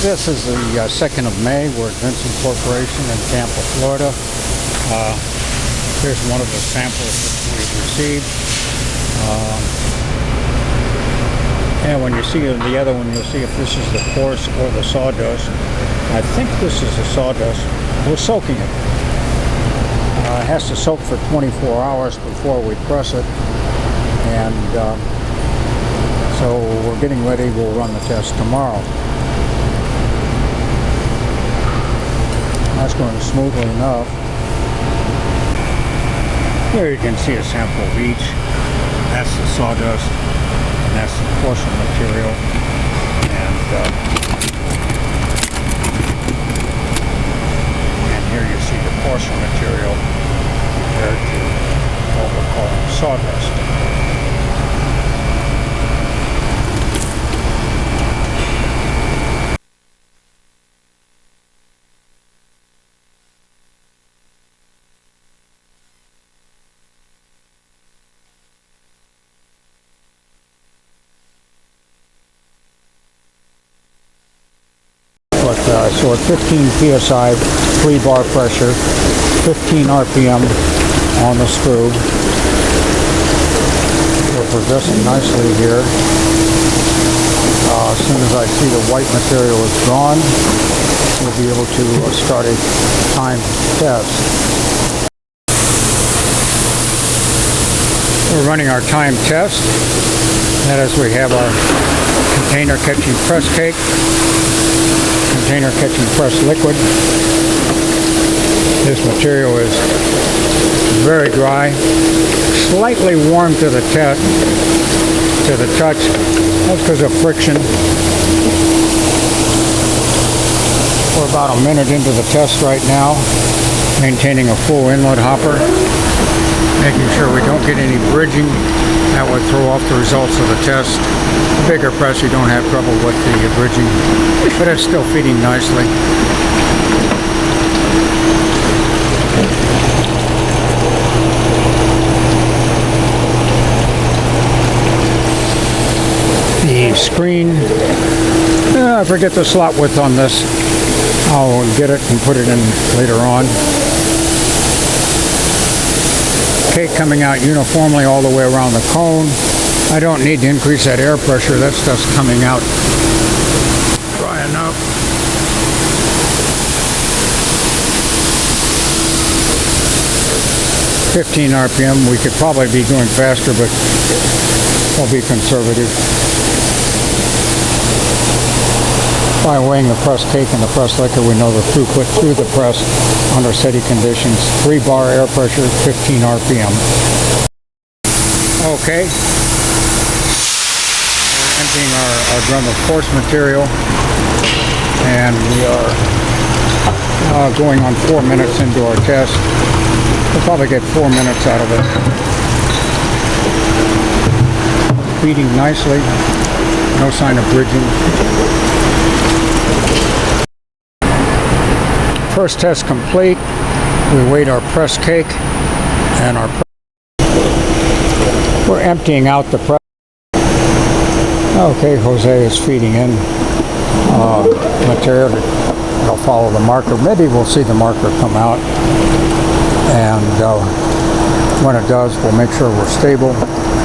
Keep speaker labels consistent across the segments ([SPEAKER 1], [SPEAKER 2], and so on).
[SPEAKER 1] This is the 2nd of May. We're at Vincent Corporation in Tampa, Florida. Here's one of the samples that we've received. And when you see the other one, you'll see if this is the coarse or the sawdust. I think this is the sawdust. We're soaking it. It has to soak for 24 hours before we press it. And so we're getting ready. We'll run the test tomorrow. That's going smoothly enough. Here you can see a sample of each. That's the sawdust, and that's the coarser material. And here you see the coarser material compared to what we're calling sawdust. So at 15 psi, 3 bar pressure, 15 RPM on the screw. We're progressing nicely here. As soon as I see the white material is gone, we'll be able to start a timed test. We're running our timed test. That is, we have our container catching press cake, container catching press liquid. This material is very dry, slightly warm to the touch. That's because of friction. We're about a minute into the test right now, maintaining a full inlet hopper, making sure we don't get any bridging. That would throw off the results of the test. The bigger press, you don't have trouble with the bridging, but it's still feeding nicely. The screen, I forget the slot width on this. I'll get it and put it in later on. Cake coming out uniformly all the way around the cone. I don't need to increase that air pressure. That stuff's coming out dry enough. "15 RPM. We could probably be going faster, but I'll be conservative. By weighing the press cake and the press liquor, we know the throughput through the press under steady conditions. 3 bar air pressure, 15 RPM. Okay. We're emptying our drum of coarse material, and we are going on 4 minutes into our test. We'll probably get 4 minutes out of it. Feeding nicely. No sign of bridging. First test complete. We weighed our press cake and we're emptying out the press. Okay, Jose is feeding in material. I'll follow the marker. Maybe we'll see the marker come out, and when it does, we'll make sure we're stable.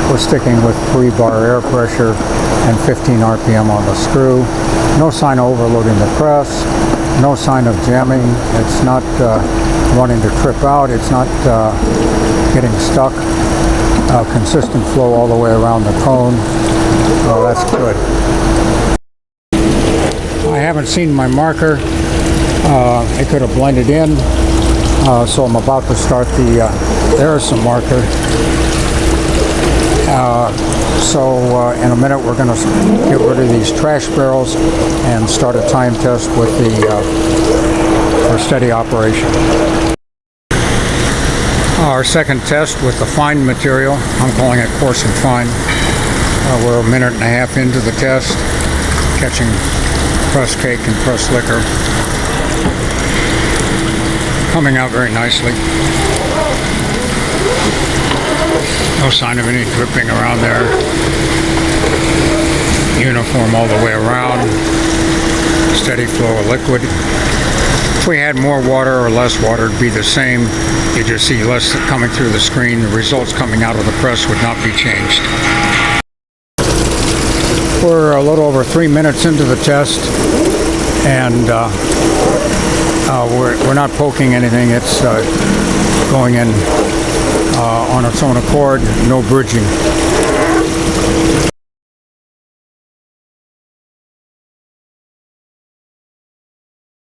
[SPEAKER 1] We're sticking with 3 bar air pressure and 15 RPM on the screw. No sign of overloading the press. No sign of jamming. It's not wanting to trip out. It's not getting stuck. Consistent flow all the way around the cone. Oh, that's good. I haven't seen my marker. It could have blended in. So I'm about to start there's some marker. So in a minute we're going to get rid of these trash barrels and start a time test with our steady operation. Our second test with the fine material. I'm calling it coarse and fine. We're a minute and a half into the test, catching press cake and press liquor. Coming out very nicely. No sign of any dripping around there. Uniform all the way around. steady flow of liquid. If we had more water or less water, it'd be the same. You just see less coming through the screen. The results coming out of the press would not be changed. We're a little over 3 minutes into the test, and we're not poking anything. It's going in on its own accord, no bridging.